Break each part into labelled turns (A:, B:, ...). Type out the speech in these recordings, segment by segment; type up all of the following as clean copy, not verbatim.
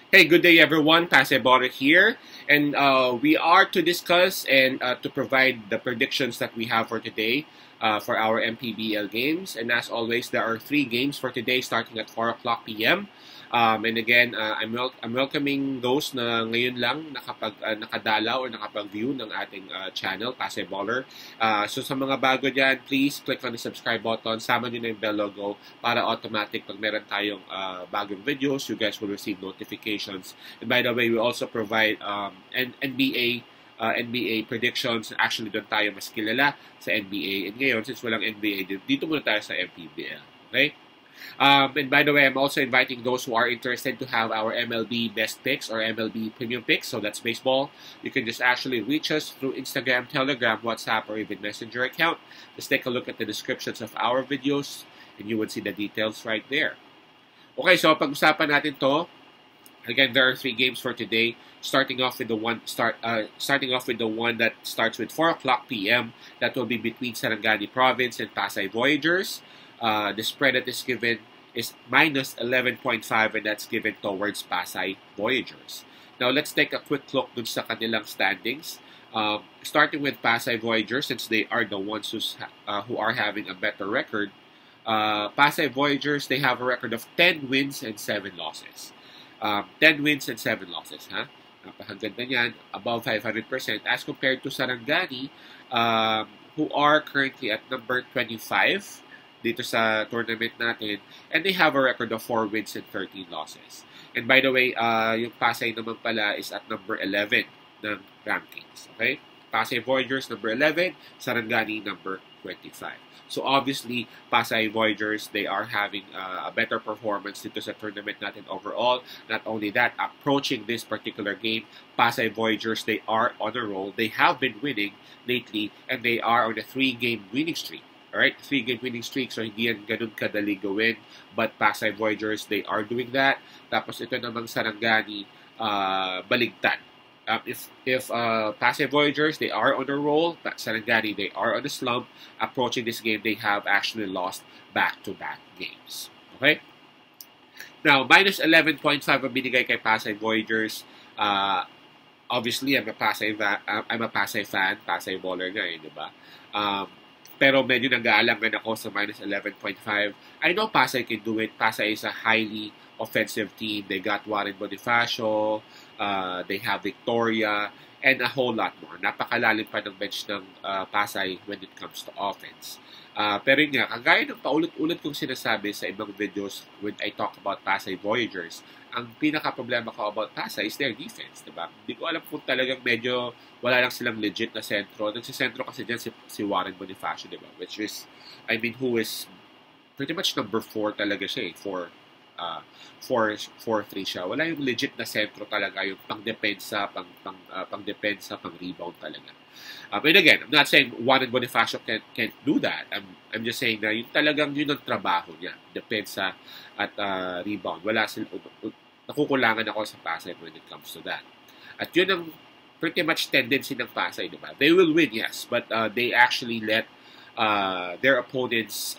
A: Hey, good day everyone. Pasebore here, and we are to discuss and to provide the predictions that we have for today for our MPBL games. And as always, there are 3 games for today starting at 4 o'clock p.m. And again, I'm welcoming those na ngayon lang nakadala or nakapag-view ng ating channel, Paseboller. So sa mga bago dyan, please click on the subscribe button, sama nyo na yung bell logo para automatic pag meron tayong bagong videos, you guys will receive notifications. And by the way, we also provide NBA predictions. Actually, doon tayo mas kilala sa NBA. And ngayon, since walang NBA, dito muna tayo sa MPBL. Okay? And by the way, I'm also inviting those who are interested to have our MLB best picks or MLB premium picks. So that's baseball. You can just actually reach us through Instagram, Telegram, WhatsApp, or even Messenger account. Just take a look at the descriptions of our videos and you would see the details right there. Okay, so pag-usapan natin to. Again, there are 3 games for today. Starting off with the one that starts with 4 o'clock p.m. That will be between Sarangani Province and Pasay Voyagers. The spread that is given is minus 11.5, and that's given towards Pasay Voyagers. Now, let's take a quick look dun sa kanilang standings. Starting with Pasay Voyagers, since they are the ones who are having a better record. Pasay Voyagers, they have a record of 10 wins and 7 losses. 10 wins and 7 losses, ha? Napakaganda niyan, above 500%, as compared to Sarangani, who are currently at number 25 dito sa tournament natin, and they have a record of 4 wins and 13 losses. And by the way, yung Pasay naman pala is at number 11 ng rankings. Okay? Pasay Voyagers, number 11, Sarangani, number 25. So obviously, Pasay Voyagers, they are having a better performance dito sa tournament natin overall. Not only that, approaching this particular game, Pasay Voyagers, they are on a roll. They have been winning lately, and they are on a 3-game winning streak. Alright, 3-game winning streak, so hindi yan ganun kadali gawin. But Pasay Voyagers, they are doing that. Tapos ito namang Sarangani, baligtad. If Pasay Voyagers, they are on a roll, Sarangani, they are on a slump. Approaching this game, they have actually lost back-to-back games. Okay? Now, minus 11.5 ang binigay kay Pasay Voyagers. Obviously, I'm a Pasay fan, Pasay baller nga di ba? Pero medyo nag-aalangan ako sa minus 11.5. I know Pasay can do it. Pasay is a highly offensive team. They got Warren Bonifacio, they have Victoria, and a whole lot more. Napakalalim pa ng bench ng Pasay when it comes to offense. Pero yun nga, kagaya ng paulit-ulit kong sinasabi sa ibang videos when I talk about Pasay Voyagers, ang pinaka-problema ko about Pasay is their defense, diba? Hindi ko alam kung talagang medyo wala lang silang legit na sentro. Nagsisentro kasi dyan si Warren Bonifacio, diba? Which is, who is pretty much number 4 talaga siya 4-3 siya. Wala yung legit na sentro talaga, yung pang-depensa, pang-rebound talaga. And again, I'm not saying Warren Bonifacio can't do that. I'm just saying na yun ang trabaho niya. Depensa at rebound. Nakukulangan ako sa Pasay when it comes to that. At yun ang pretty much tendency ng Pasay, diba? They will win, yes, but they actually let their opponents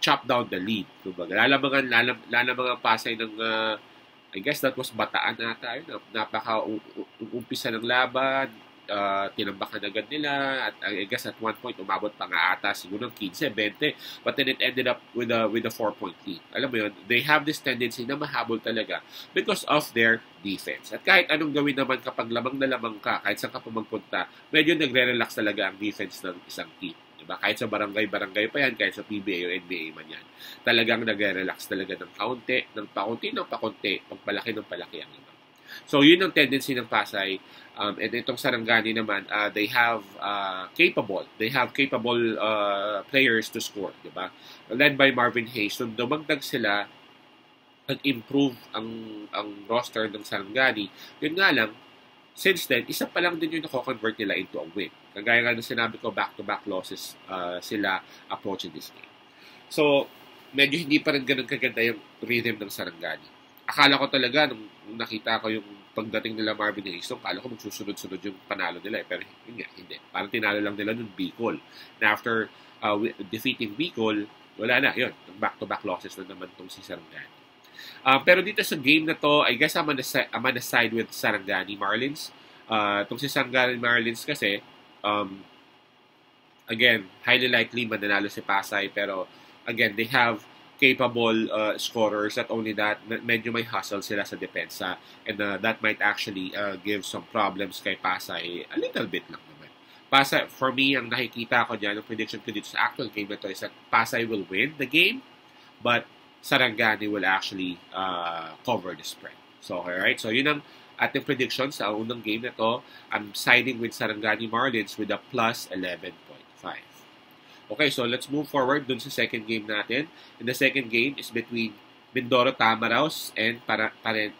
A: chop down the lead. Lalamangan Pasay ng I guess that was Bataan ata yun. Napaka-umpisa ng laban, tinambakan agad nila, at I guess at one point umabot pa nga ata siguro ng 15-20, but then it ended up with a 4-point lead. Alam mo yun, they have this tendency na mahabol talaga because of their defense. At kahit anong gawin naman kapag lamang na lamang ka, kahit saan ka pa magpunta, medyo nagre-relax talaga ang defense ng isang team. Diba? Kahit sa barangay pa yan, kahit sa PBA o NBA man yan. Talagang nagre-relax talaga ng pakunti, pagpalaki ng palaki ang iba. So, yun ang tendency ng Pasay. And itong Sarangani naman, they have capable players to score, di ba? Led by Marvin Hayes. So, dumagdag sila, nag-improve ang roster ng Sarangani. Yun nga lang, since then, isa pa lang din yung nako-convert nila into a win. Kagaya nga na sinabi ko, back-to-back losses sila approaching this game. So, medyo hindi pa rin ganun kaganda yung rhythm ng Sarangani. Akala ko talaga, nung nakita ko yung pagdating nila Marvin Hayes, akala ko magsusunod-sunod yung panalo nila. Pero yun nga, hindi. Parang tinalo lang nila nun Bicol. And after defeating Bicol, wala na. Yun, back-to-back losses na naman itong si Sarangani. Pero dito sa game na to, I guess I'm gonna side with Sarangani Marlins. Itong si Sarangani Marlins kasi, again, highly likely mananalo si Pasay, pero again, they have capable scorers. Not only that, medyo may hustle sila sa depensa, and that might actually give some problems kay Pasay a little bit lang naman. Pasay, for me, ang nakikita ko dyan, ang prediction ko dito sa actual game na to is that Pasay will win the game, but Sarangani will actually cover the spread. So, alright, so yun ang ating prediction sa unang game na to. I'm siding with Sarangani Marlins with a plus 11.5. Okay, so let's move forward dun sa second game natin. And the second game is between Mindoro Tamaraws and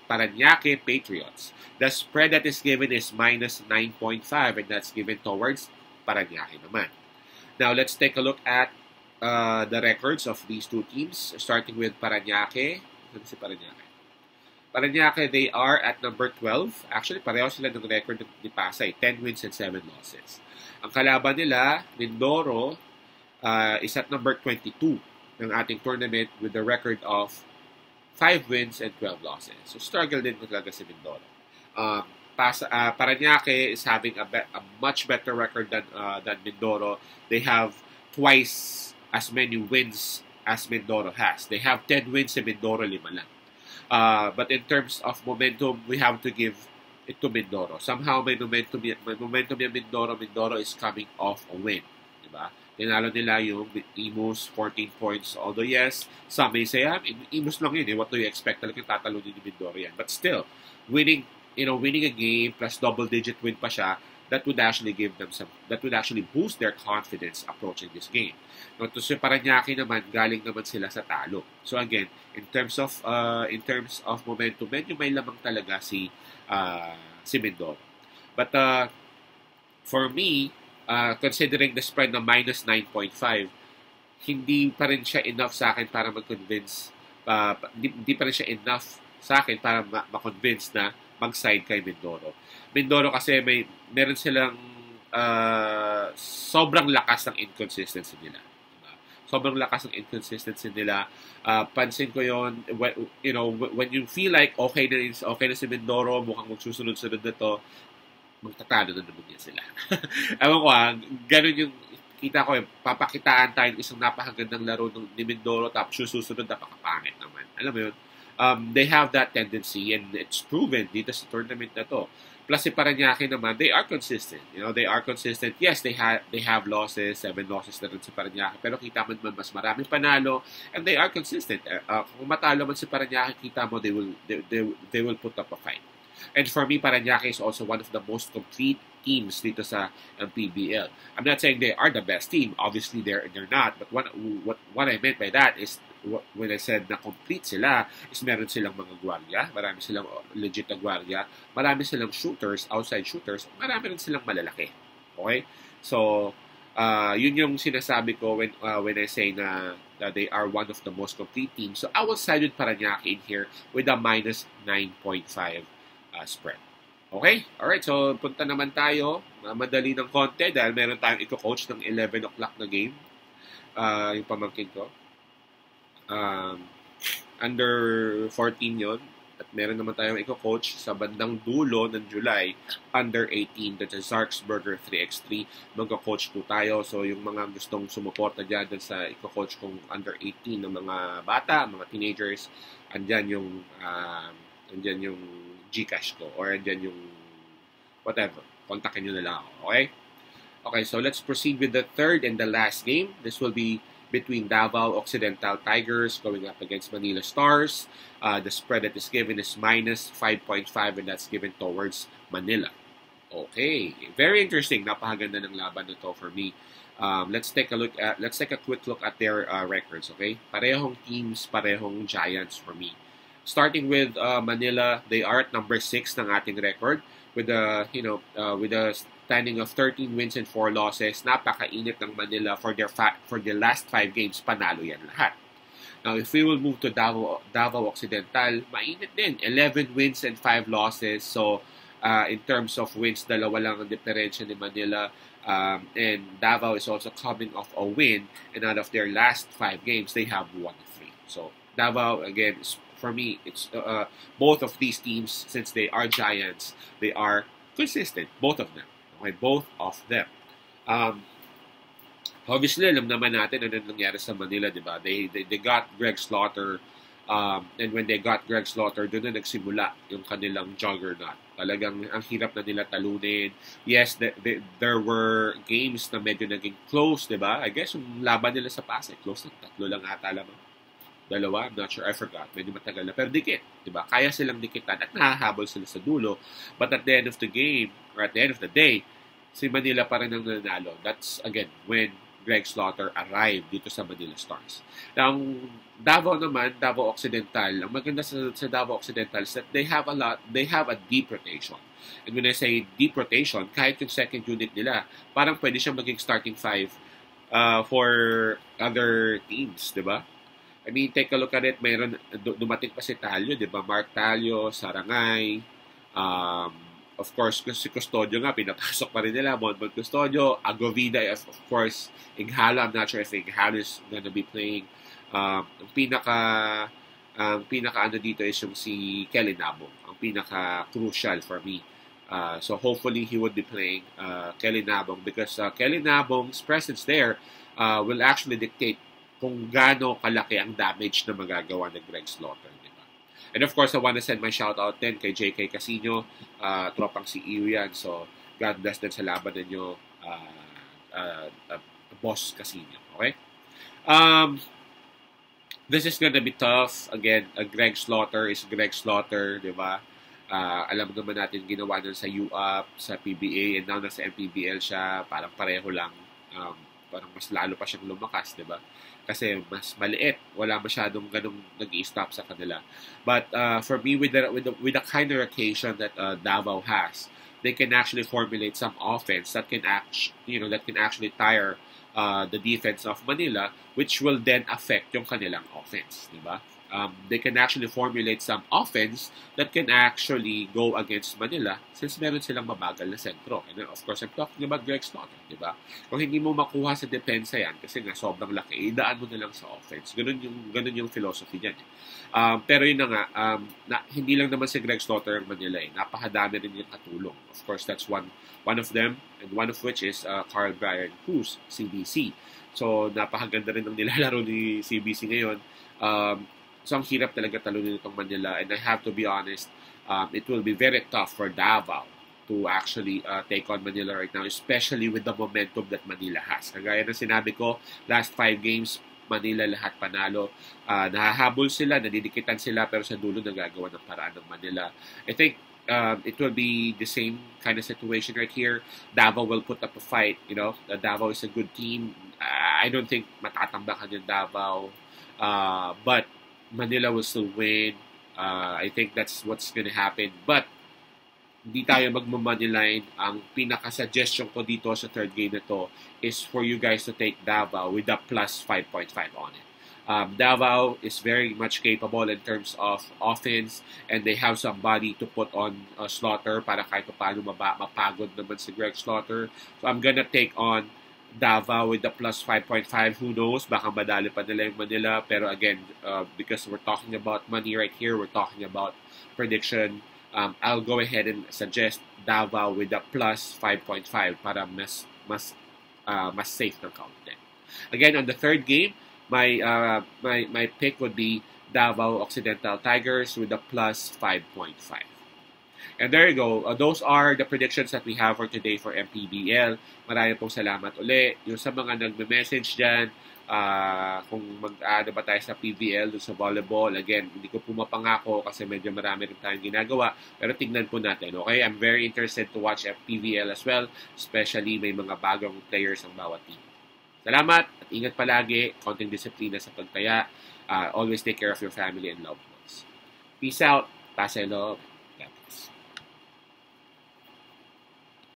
A: Parañaque Patriots. The spread that is given is minus 9.5, and that's given towards Parañaque naman. Now, let's take a look at the records of these two teams, starting with Parañaque. Ano si Parañaque? Parañaque, they are at number 12. Actually, pareho sila ng record ni Pasay, 10 wins and 7 losses. Ang kalaban nila, Mindoro, is at number 22 ng ating tournament with a record of 5 wins and 12 losses. So, struggle din talaga si Mindoro. Parañaque is having a much better record than Mindoro. They have twice as many wins as Mindoro has. They have 10 wins, si Mindoro 5 lang. But in terms of momentum, we have to give it to Mindoro. Somehow may momentum yung Mindoro. Mindoro is coming off a win. Diba? Tinalo nila yung Imus, 14 points. Although yes, some may say, Imus lang yun. What do you expect? Talagang tatalunin ni Mindoro yan. But still, winning a game plus double-digit win pa siya, that would actually boost their confidence approaching this game. Now, to si Parañaque naman, galing naman sila sa talo. So again, in terms of momentum, medyo may lamang talaga si Mindoro. But for me, considering the spread na minus 9.5, hindi pa rin siya enough sa akin para mag-convince, hindi pa rin siya enough sa akin para ma-convince na mag-side kay Mindoro. Mindoro kasi meron silang sobrang lakas ng inconsistency nila. Sobrang lakas ng inconsistency nila. Pansin ko yon, when you feel like okay na si Mindoro, mukhang magsusunod-sunod na to, magtatalo na naman yan sila. Ewan ko ganun yung kita ko papakitaan tayo ng isang napakagandang laro ni Mindoro, tapos susunod napakapangit naman. Alam mo yun? They have that tendency, and it's proven dito sa tournament na to. Plus si Parañaque naman, they are consistent. They are consistent. Yes, they have losses, 7 losses na rin si Parañaque, pero kita mo naman mas maraming panalo, and they are consistent. Kung matalo man si Parañaque, kita mo they will put up a fight. And for me, Parañaque is also one of the most complete teams dito sa PBL. I'm not saying they are the best team. Obviously, they're not. But what I meant by that is, when I said na complete sila, is meron silang mga gwardiya, marami silang legit na gwardiya, marami silang shooters, outside shooters, marami rin silang malalaki. Okay? So, yun yung sinasabi ko when I say na they are one of the most complete teams. So, I will side with Parañaque in here with a minus 9.5 spread. Okay? Alright, so punta naman tayo. Madali ng konti dahil meron tayong i-coach ng 11 o'clock na game. Yung pamangkin ko. Under 14 yon. At meron naman tayong i-coach sa bandang dulo ng July, under 18, that's a Zarksburger 3x3. Mag-coach po tayo. So, yung mga gustong sumuporta dyan sa i-coach kong under 18 ng mga bata, mga teenagers, andyan yung Gcash ko, or andyan yung whatever. Kontakin nyo na lang ako. Okay? Okay, so let's proceed with the third and the last game. This will be between Davao Occidental Tigers going up against Manila Stars. The spread that is given is minus 5.5, and that's given towards Manila. Okay, very interesting. Napakaganda ng laban na to for me. Let's take a quick look at their records. Okay, parehong teams, parehong giants for me. Starting with Manila, they are at number 6 ng ating record with a standing of 13 wins and 4 losses. Napakainit ng Manila for their last 5 games. Panalo yan lahat. Now, if we will move to Davao Occidental, mainit din. 11 wins and 5 losses. So, in terms of wins, dalawa lang ang diferensya ni Manila. And Davao is also coming off a win. And out of their last 5 games, they have won 3. So, Davao, again, for me, it's both of these teams, since they are giants, they are consistent. Both of them. Okay, both of them. Obviously, alam naman natin ano nangyari sa Manila, di ba? They got Greg Slaughter, and when they got Greg Slaughter, doon na nagsimula yung kanilang juggernaut. Talagang ang hirap na nila talunin. Yes, there were games na medyo naging close, di ba? I guess yung laban nila sa Pasay, close na 3 lang ata lamang. 2, I'm not sure, I forgot. Medyo matagal na. Pero dikit, di ba? Kaya silang dikitan at nahahabol sila sa dulo. But at the end of the game, or at the end of the day, si Manila pa rin ang nanalo. That's, again, when Greg Slaughter arrived dito sa Manila Stars. Now, Davao naman, Davao Occidental, ang maganda sa Davao Occidental is that they have a deep rotation. And when I say deep rotation, kahit yung second unit nila, parang pwede siyang maging starting 5 for other teams, di ba? I mean, take a look at it, mayroon, dumating pa si Talio, di ba? Mark Talio, Sarangay, of course, si Custodio nga, pinapasok pa rin nila. Monmon Custodio, Agovida, of course, Ighalo. I'm not sure if Ighalo is gonna be playing. Ang pinaka ano dito is yung si Kelly Nabong. Ang pinaka crucial for me. So hopefully he would be playing Kelly Nabong because Kelly Nabong's presence there will actually dictate kung gaano kalaki ang damage na magagawa ng Greg Slaughter. And of course, I want to send my shout out din kay JK Casino, tropang si Iyo yan. So, God bless din sa laban ninyo, Boss Casino. Okay? This is gonna be tough. Again, Greg Slaughter is Greg Slaughter, di ba? Alam naman natin ginawa nun sa UAP, sa PBA, and now nasa MPBL siya. Parang pareho lang. Parang mas lalo pa siyang lumakas, di ba? Kasi mas maliit, wala masyadong ganung nag-i-stop sa kanila. But for me, with the kind of rotation that Davao has, they can actually formulate some offense that can actually tire the defense of Manila, which will then affect yung kanilang offense, di ba? They can actually formulate some offense that can actually go against Manila since meron silang mabagal na sentro. And then, of course, I'm talking about Greg Slaughter, di ba? Kung hindi mo makuha sa depensa yan, kasi nga sobrang laki, idaan mo na lang sa offense. Ganun yung philosophy dyan. Pero yun na nga, hindi lang naman si Greg Slaughter ang Manila eh. Napakadami rin yung katulong. Of course, that's one of them, and one of which is Carl Brian Cruz, CBC. So, napakaganda rin ng nilalaro ni CBC ngayon. So, ang hirap talaga talunin itong Manila. And I have to be honest, it will be very tough for Davao to actually take on Manila right now, especially with the momentum that Manila has. Kagaya ng sinabi ko, last 5 games, Manila lahat panalo. Nahahabol sila, nadidikitan sila, pero sa dulo nagagawa ng paraan ng Manila. I think it will be the same kind of situation right here. Davao will put up a fight. You know, Davao is a good team. I don't think matatambakan yung Davao. But Manila will still win. I think that's what's gonna happen. But, hindi tayo magmamoneyline. Ang pinaka-suggestion ko dito sa third game na to is for you guys to take Davao with a plus 5.5 on it. Davao is very much capable in terms of offense, and they have somebody to put on Slaughter para kahit paano mapagod naman si Greg Slaughter. So, I'm gonna take on Davao with the plus 5.5, who knows, baka madali pa nila yung Manila, pero again, because we're talking about money right here, we're talking about prediction, I'll go ahead and suggest Davao with the plus 5.5 para mas safe ng count din. Again, on the third game, my pick would be Davao Occidental Tigers with the plus 5.5. And there you go. Those are the predictions that we have for today for MPBL. Maraming pong salamat uli. Yung sa mga nagme-message dyan, kung mag-ano ba tayo sa PBL, sa volleyball, again, hindi ko po mapangako kasi medyo marami rin tayong ginagawa. Pero tignan po natin, okay? I'm very interested to watch PBL as well, especially may mga bagong players ang bawat team. Salamat at ingat palagi. Konting disiplina sa pagtaya. Always take care of your family and loved ones. Peace out. Pasay loob. God bless.